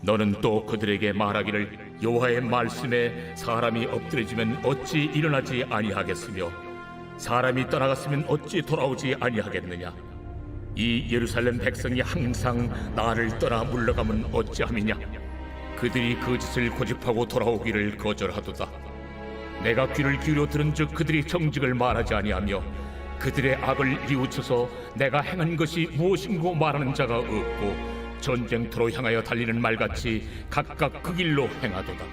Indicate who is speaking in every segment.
Speaker 1: 너는 또 그들에게 말하기를 여호와의 말씀에 사람이 엎드려지면 어찌 일어나지 아니하겠으며 사람이 떠나갔으면 어찌 돌아오지 아니하겠느냐. 이 예루살렘 백성이 항상 나를 떠나 물러가면 어찌함이냐. 그들이 그 짓을 고집하고 돌아오기를 거절하도다. 내가 귀를 기울여 들은즉 그들이 정직을 말하지 아니하며 그들의 악을 뉘우쳐서 내가 행한 것이 무엇인고 말하는 자가 없고 전쟁터로 향하여 달리는 말같이 각각 그 길로 행하도다.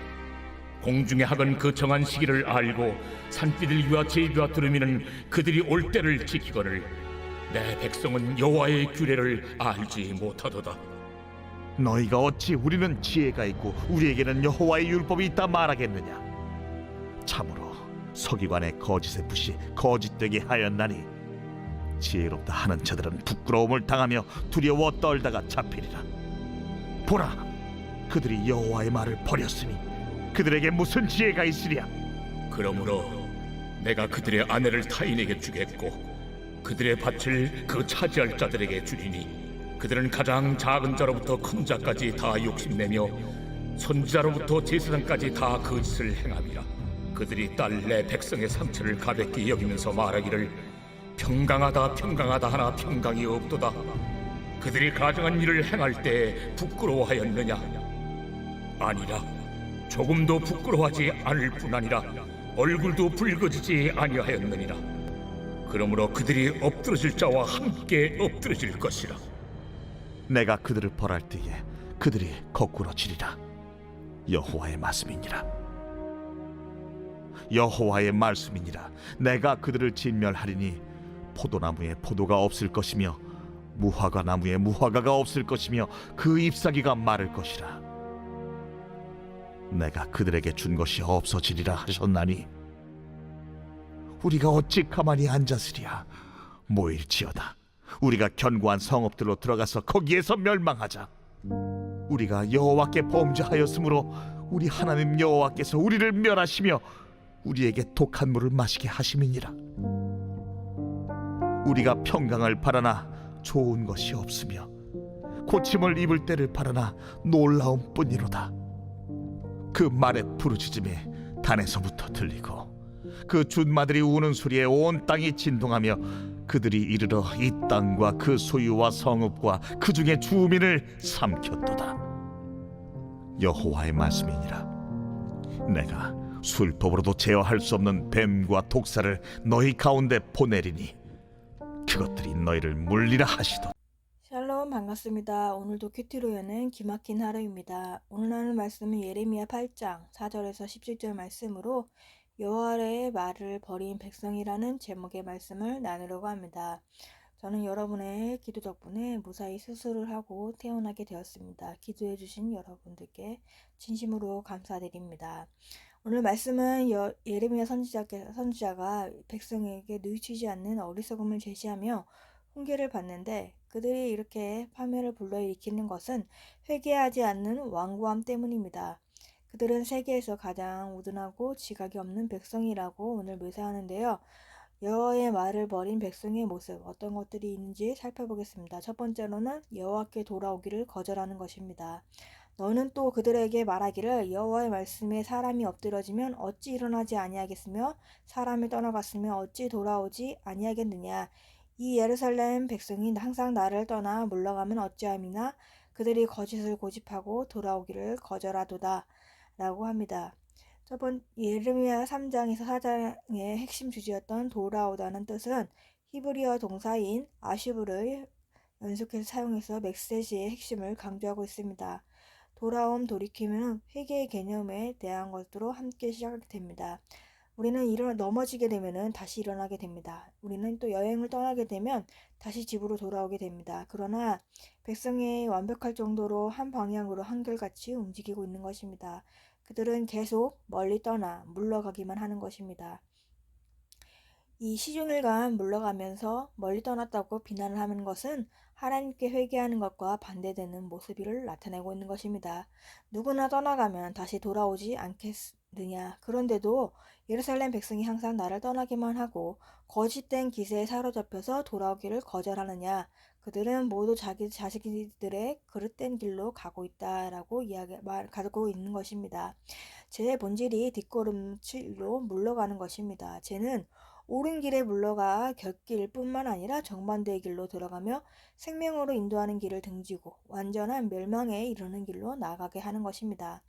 Speaker 1: 공중의 학은 그 정한 시기를 알고 산비둘기와 제비와 두루미는 그들이 올 때를 지키거늘 내 백성은 여호와의 규례를 알지 못하도다.
Speaker 2: 너희가 어찌 우리는 지혜가 있고 우리에게는 여호와의 율법이 있다 말하겠느냐. 참으로 서기관의 거짓의 붓이 거짓되게 하였나니 지혜롭다 하는 자들은 부끄러움을 당하며 두려워 떨다가 잡히리라. 보라, 그들이 여호와의 말을 버렸으니 그들에게 무슨 지혜가 있으랴.
Speaker 1: 그러므로 내가 그들의 아내를 타인에게 주겠고 그들의 밭을 그 차지할 자들에게 주리니 그들은 가장 작은 자로부터 큰 자까지 다 욕심내며 선지자로부터 제사장까지 다 그 짓을 행함이라. 그들이 딸 내 백성의 상처를 가볍게 여기면서 말하기를 평강하다 평강하다 하나 평강이 없도다. 그들이 가정한 일을 행할 때 부끄러워하였느냐? 아니라 조금도 부끄러워하지 않을 뿐 아니라 얼굴도 붉어지지 아니하였느니라. 그러므로 그들이 엎드러질 자와 함께 엎드러질 것이라.
Speaker 2: 내가 그들을 벌할 때에 그들이 거꾸러지리라. 여호와의 말씀이니라. 여호와의 말씀이니라. 내가 그들을 진멸하리니 포도나무에 포도가 없을 것이며 무화과 나무에 무화과가 없을 것이며 그 잎사귀가 마를 것이라. 내가 그들에게 준 것이 없어지리라 하셨나니 우리가 어찌 가만히 앉았으랴. 모일지어다. 우리가 견고한 성읍들로 들어가서 거기에서 멸망하자. 우리가 여호와께 범죄하였으므로 우리 하나님 여호와께서 우리를 멸하시며 우리에게 독한 물을 마시게 하심이니라. 우리가 평강을 바라나 좋은 것이 없으며 고침을 입을 때를 바라나 놀라움 뿐이로다. 그 말의 부르짖음이 단에서부터 들리고 그 준마들이 우는 소리에 온 땅이 진동하며 그들이 이르러 이 땅과 그 소유와 성읍과 그 중에 주민을 삼켰도다. 여호와의 말씀이니라. 내가 술법으로도 제어할 수 없는 뱀과 독사를 너희 가운데 보내리니 그것들이 너희를 물리라 하시도다.
Speaker 3: 샬롬, 반갑습니다. 오늘도 큐티로 여는 기막힌 하루입니다. 오늘 하는 말씀은 예레미야 8장 4절에서 17절 말씀으로 여호와의 말을 버린 백성이라는 제목의 말씀을 나누려고 합니다. 저는 여러분의 기도 덕분에 무사히 수술을 하고 태어나게 되었습니다. 기도해 주신 여러분들께 진심으로 감사드립니다. 오늘 말씀은 예레미야 선지자가 백성에게 뉘우치지 않는 어리석음을 제시하며 훈계를 받는데 그들이 이렇게 파멸을 불러일으키는 것은 회개하지 않는 완고함 때문입니다. 그들은 세계에서 가장 우둔하고 지각이 없는 백성이라고 오늘 묘사하는데요. 여호와의 말을 버린 백성의 모습, 어떤 것들이 있는지 살펴보겠습니다. 첫 번째로는 여호와께 돌아오기를 거절하는 것입니다. 너는 또 그들에게 말하기를 여호와의 말씀에 사람이 엎드러지면 어찌 일어나지 아니하겠으며 사람이 떠나갔으면 어찌 돌아오지 아니하겠느냐. 이 예루살렘 백성이 항상 나를 떠나 물러가면 어찌함이나 그들이 거짓을 고집하고 돌아오기를 거절하도다 라고 합니다. 예레미야 3장에서 4장의 핵심 주제였던 돌아오다는 뜻은 히브리어 동사인 아슈브를 연속해서 사용해서 메시지의 핵심을 강조하고 있습니다. 돌아옴, 돌이킴은 회개의 개념에 대한 것으로 함께 시작하게 됩니다. 우리는 넘어지게 되면 다시 일어나게 됩니다. 우리는 또 여행을 떠나게 되면 다시 집으로 돌아오게 됩니다. 그러나 백성이 완벽할 정도로 한 방향으로 한결같이 움직이고 있는 것입니다. 그들은 계속 멀리 떠나 물러가기만 하는 것입니다. 이 시종일관 물러가면서 멀리 떠났다고 비난을 하는 것은 하나님께 회개하는 것과 반대되는 모습을 나타내고 있는 것입니다. 누구나 떠나가면 다시 돌아오지 않겠느냐. 그런데도 예루살렘 백성이 항상 나를 떠나기만 하고 거짓된 기세에 사로잡혀서 돌아오기를 거절하느냐. 그들은 모두 자기 자신들의 그릇된 길로 가고 있다라고 가고 있는 것입니다. 죄의 본질이 뒷걸음질로 물러가는 것입니다. 죄는 옳은 길에 물러가 곁길 뿐만 아니라 정반대의 길로 들어가며 생명으로 인도하는 길을 등지고 완전한 멸망에 이르는 길로 나가게 하는 것입니다.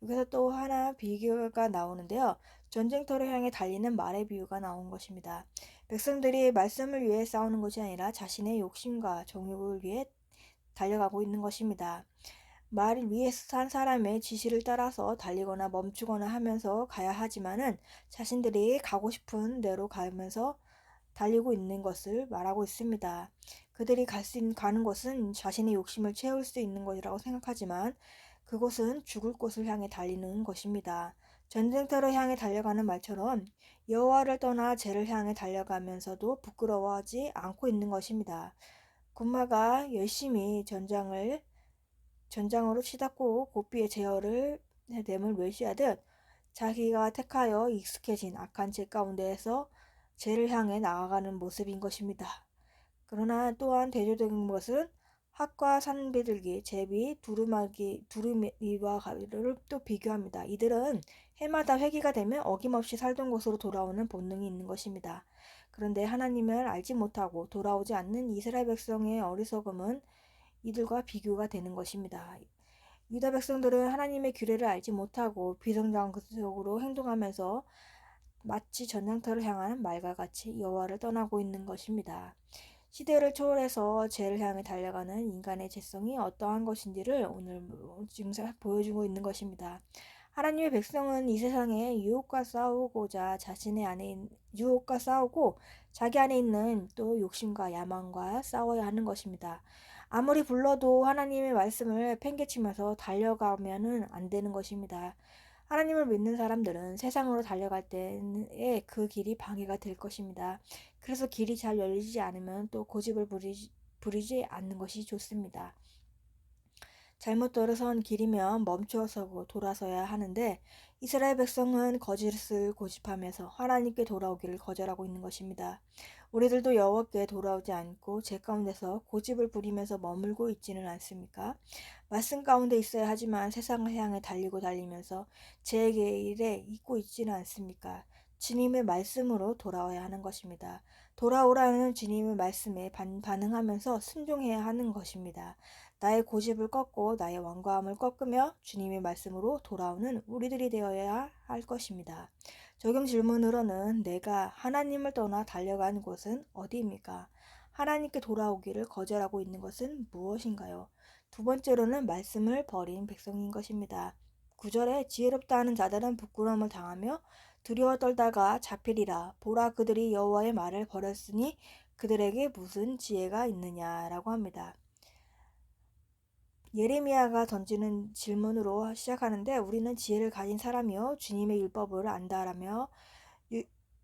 Speaker 3: 여기서 또 하나 비교가 나오는데요. 전쟁터를 향해 달리는 말의 비유가 나온 것입니다. 백성들이 말씀을 위해 싸우는 것이 아니라 자신의 욕심과 정욕을 위해 달려가고 있는 것입니다. 말 위에 산 사람의 지시를 따라서 달리거나 멈추거나 하면서 가야 하지만은 자신들이 가고 싶은 대로 가면서 달리고 있는 것을 말하고 있습니다. 그들이 가는 곳은 자신의 욕심을 채울 수 있는 것이라고 생각하지만 그곳은 죽을 곳을 향해 달리는 것입니다. 전쟁터를 향해 달려가는 말처럼 여호와를 떠나 죄를 향해 달려가면서도 부끄러워하지 않고 있는 것입니다. 군마가 열심히 전장으로 치닫고 고삐의 제어를 됨을 멸시하듯 자기가 택하여 익숙해진 악한 죄 가운데에서 죄를 향해 나아가는 모습인 것입니다. 그러나 또한 대조적인 것은 학과 산비둘기, 제비, 두루미와 가리를 또 비교합니다. 이들은 해마다 회기가 되면 어김없이 살던 곳으로 돌아오는 본능이 있는 것입니다. 그런데 하나님을 알지 못하고 돌아오지 않는 이스라엘 백성의 어리석음은 이들과 비교가 되는 것입니다. 유다 백성들은 하나님의 규례를 알지 못하고 비성장적으로 행동하면서 마치 전쟁터를 향하는 말과 같이 여호와를 떠나고 있는 것입니다. 시대를 초월해서 죄를 향해 달려가는 인간의 죄성이 어떠한 것인지를 오늘 지금 보여주고 있는 것입니다. 하나님의 백성은 이 세상에 유혹과 싸우고 자기 안에 있는 또 욕심과 야망과 싸워야 하는 것입니다. 아무리 불러도 하나님의 말씀을 팽개치면서 달려가면은 안 되는 것입니다. 하나님을 믿는 사람들은 세상으로 달려갈 때에 그 길이 방해가 될 것입니다. 그래서 길이 잘 열리지 않으면 또 고집을 부리지 않는 것이 좋습니다. 잘못 들어선 길이면 멈추어 서고 돌아서야 하는데 이스라엘 백성은 거짓을 고집하면서 하나님께 돌아오기를 거절하고 있는 것입니다. 우리들도 여호와께 돌아오지 않고 죄 가운데서 고집을 부리면서 머물고 있지는 않습니까? 말씀 가운데 있어야 하지만 세상을 향해 달리면서 죄의 길에 있고 있지는 않습니까? 주님의 말씀으로 돌아와야 하는 것입니다. 돌아오라는 주님의 말씀에 반응하면서 순종해야 하는 것입니다. 나의 고집을 꺾고 나의 완고함을 꺾으며 주님의 말씀으로 돌아오는 우리들이 되어야 할 것입니다. 적용 질문으로는 내가 하나님을 떠나 달려간 곳은 어디입니까? 하나님께 돌아오기를 거절하고 있는 것은 무엇인가요? 두 번째로는 말씀을 버린 백성인 것입니다. 9절에 지혜롭다 하는 자들은 부끄러움을 당하며 두려워 떨다가 잡히리라. 보라, 그들이 여호와의 말을 버렸으니 그들에게 무슨 지혜가 있느냐라고 합니다. 예레미야가 던지는 질문으로 시작하는데 우리는 지혜를 가진 사람이요 주님의 율법을 안다라며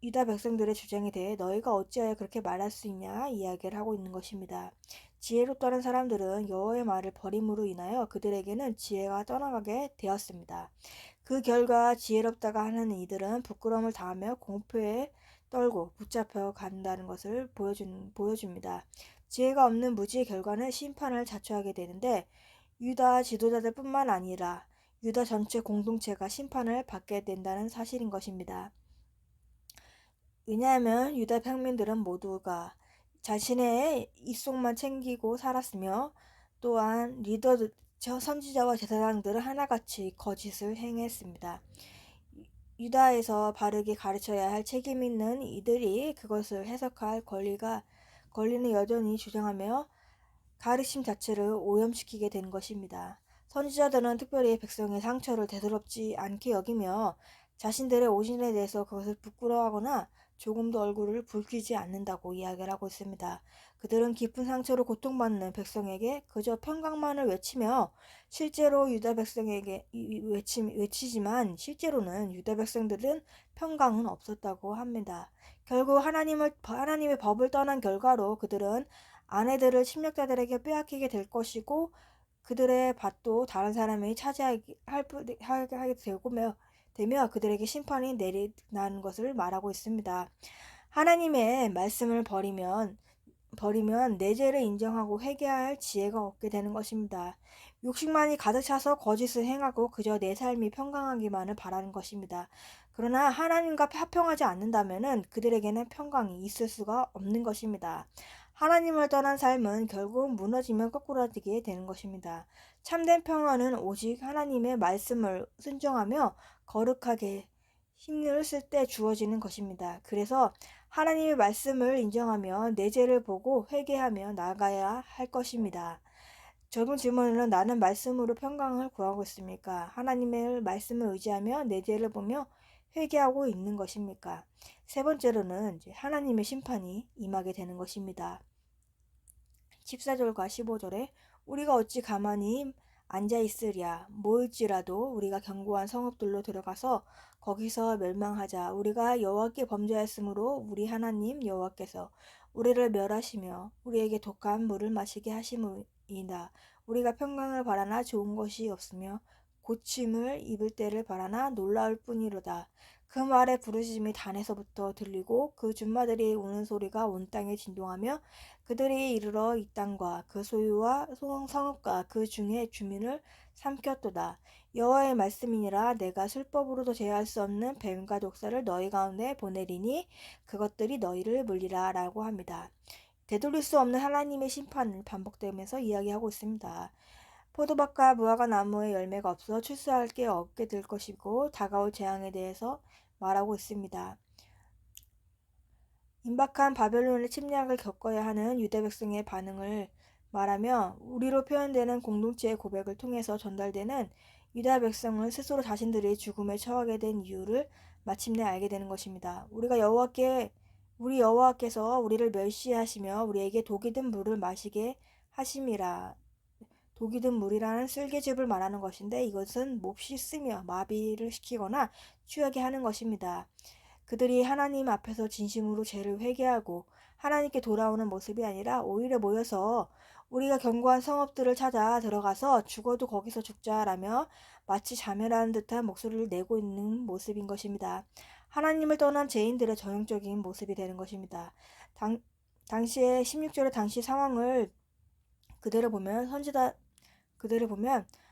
Speaker 3: 유다 백성들의 주장에 대해 너희가 어찌하여 그렇게 말할 수 있냐 이야기를 하고 있는 것입니다. 지혜롭다는 사람들은 여호와의 말을 버림으로 인하여 그들에게는 지혜가 떠나가게 되었습니다. 그 결과 지혜롭다가 하는 이들은 부끄러움을 당하며 공포에 떨고 붙잡혀 간다는 것을 보여줍니다. 지혜가 없는 무지의 결과는 심판을 자초하게 되는데 유다 지도자들 뿐만 아니라 유다 전체 공동체가 심판을 받게 된다는 사실인 것입니다. 왜냐하면 유다 평민들은 모두가 자신의 입속만 챙기고 살았으며 또한 선지자와 제사장들은 하나같이 거짓을 행했습니다. 유다에서 바르게 가르쳐야 할 책임 있는 이들이 그것을 해석할 권리는 여전히 주장하며 가르침 자체를 오염시키게 된 것입니다. 선지자들은 특별히 백성의 상처를 대수롭지 않게 여기며 자신들의 오신에 대해서 그것을 부끄러워하거나 조금도 얼굴을 붉히지 않는다고 이야기를 하고 있습니다. 그들은 깊은 상처로 고통받는 백성에게 그저 평강만을 외치며 실제로 유다 백성에게 외치지만 실제로는 유다 백성들은 평강은 없었다고 합니다. 결국 하나님의 법을 떠난 결과로 그들은 아내들을 침략자들에게 빼앗기게 될 것이고 그들의 밭도 다른 사람이 차지하게 되며 그들에게 심판이 내리는 것을 말하고 있습니다. 하나님의 말씀을 버리면 버리면 내 죄를 인정하고 회개할 지혜가 없게 되는 것입니다. 욕심만이 가득 차서 거짓을 행하고 그저 내 삶이 평강하기만을 바라는 것입니다. 그러나 하나님과 화평하지 않는다면 그들에게는 평강이 있을 수가 없는 것입니다. 하나님을 떠난 삶은 결국 무너지며 거꾸라지게 되는 것입니다. 참된 평화는 오직 하나님의 말씀을 순종하며 거룩하게 힘을 쓸 때 주어지는 것입니다. 그래서 하나님의 말씀을 인정하며 내 죄를 보고 회개하며 나아가야 할 것입니다. 적용 질문으로 나는 말씀으로 평강을 구하고 있습니까? 하나님의 말씀을 의지하며 내 죄를 보며 회개하고 있는 것입니까? 세 번째로는 하나님의 심판이 임하게 되는 것입니다. 14절과 15절에 우리가 어찌 가만히 앉아 있으랴 모일지라도 우리가 견고한 성읍들로 들어가서 거기서 멸망하자. 우리가 여호와께 범죄하였으므로 우리 하나님 여호와께서 우리를 멸하시며 우리에게 독한 물을 마시게 하심이다. 우리가 평강을 바라나 좋은 것이 없으며 고침을 입을 때를 바라나 놀라울 뿐이로다. 그 말에 부르짖음이 단에서부터 들리고 그 준마들이 우는 소리가 온 땅에 진동하며 그들이 이르러 이 땅과 그 소유와 성읍과 그 중에 주민을 삼켰도다. 여호와의 말씀이니라. 내가 술법으로도 제어할 수 없는 뱀과 독사를 너희 가운데 보내리니 그것들이 너희를 물리라 라고 합니다. 되돌릴 수 없는 하나님의 심판을 반복되면서 이야기하고 있습니다. 포도밭과 무화과 나무에 열매가 없어 출수할 게 없게 될 것이고 다가올 재앙에 대해서 말하고 있습니다. 임박한 바벨론의 침략을 겪어야 하는 유대 백성의 반응을 말하며 우리로 표현되는 공동체의 고백을 통해서 전달되는 유다 백성은 스스로 자신들이 죽음에 처하게 된 이유를 마침내 알게 되는 것입니다. 우리 여호와께서 우리를 멸시하시며 우리에게 독이 든 물을 마시게 하심이라. 독이 든 물이라는 쓸개즙을 말하는 것인데 이것은 몹시 쓰며 마비를 시키거나 취하게 하는 것입니다. 그들이 하나님 앞에서 진심으로 죄를 회개하고 하나님께 돌아오는 모습이 아니라 오히려 모여서 우리가 견고한 성읍들을 찾아 들어가서 죽어도 거기서 죽자라며 마치 자멸하는 듯한 목소리를 내고 있는 모습인 것입니다. 하나님을 떠난 죄인들의 전형적인 모습이 되는 것입니다. 당시에 16절의 당시 상황을 그대로 보면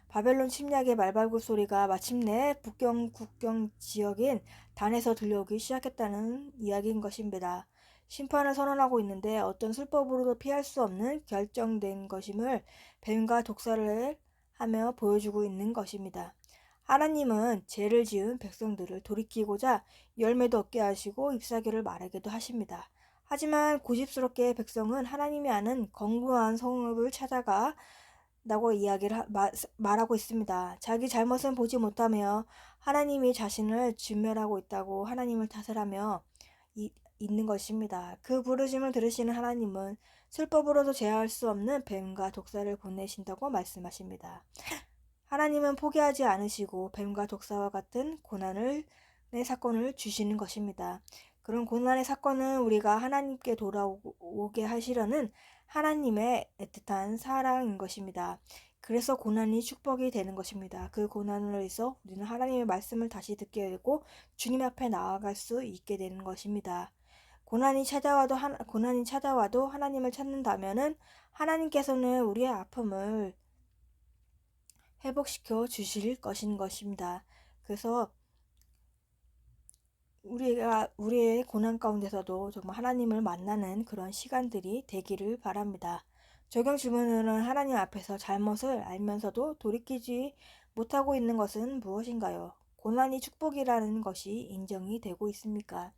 Speaker 3: 바벨론 침략의 말발굽 소리가 마침내 국경 지역인 단에서 들려오기 시작했다는 이야기인 것입니다. 심판을 선언하고 있는데 어떤 술법으로도 피할 수 없는 결정된 것임을 뱀과 독사를 하며 보여주고 있는 것입니다. 하나님은 죄를 지은 백성들을 돌이키고자 열매도 얻게 하시고 잎사귀를 마르게도 하십니다. 하지만 고집스럽게 백성은 하나님이 아는 견고한 성읍을 찾아가 라고 말하고 있습니다. 자기 잘못은 보지 못하며 하나님이 자신을 진멸하고 있다고 하나님을 탓을 하며 있는 것입니다. 그 부르심을 들으시는 하나님은 술법으로도 제어할 수 없는 뱀과 독사를 보내신다고 말씀하십니다. 하나님은 포기하지 않으시고 뱀과 독사와 같은 고난의 사건을 주시는 것입니다. 그런 고난의 사건은 우리가 하나님께 돌아오게 하시려는 하나님의 애틋한 사랑인 것입니다. 그래서 고난이 축복이 되는 것입니다. 그 고난을 위해서 우리는 하나님의 말씀을 다시 듣게 되고 주님 앞에 나아갈 수 있게 되는 것입니다. 고난이 찾아와도 하나님을 찾는다면은 하나님께서는 우리의 아픔을 회복시켜 주실 것입니다. 그래서 우리의 고난 가운데서도 정말 하나님을 만나는 그런 시간들이 되기를 바랍니다. 적용 질문은 하나님 앞에서 잘못을 알면서도 돌이키지 못하고 있는 것은 무엇인가요? 고난이 축복이라는 것이 인정이 되고 있습니까?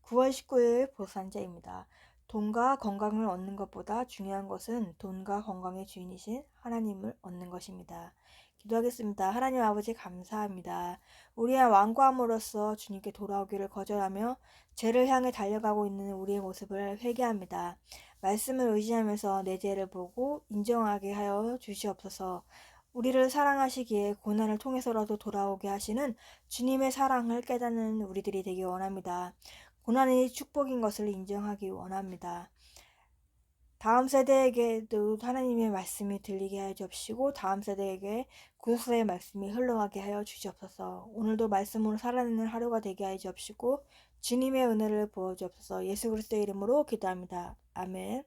Speaker 3: 9월 19일 보산자입니다. 돈과 건강을 얻는 것보다 중요한 것은 돈과 건강의 주인이신 하나님을 얻는 것입니다. 기도하겠습니다. 하나님 아버지 감사합니다. 우리의 완고함으로써 주님께 돌아오기를 거절하며 죄를 향해 달려가고 있는 우리의 모습을 회개합니다. 말씀을 의지하면서 내 죄를 보고 인정하게 하여 주시옵소서. 우리를 사랑하시기에 고난을 통해서라도 돌아오게 하시는 주님의 사랑을 깨닫는 우리들이 되기 원합니다. 고난이 축복인 것을 인정하기 원합니다. 다음 세대에게도 하나님의 말씀이 들리게 하여 주옵시고 다음 세대에게 구속사의 말씀이 흘러가게 하여 주시옵소서. 오늘도 말씀으로 살아내는 하루가 되게 하여 주옵시고 주님의 은혜를 부어 주옵소서. 예수 그리스도의 이름으로 기도합니다. 아멘.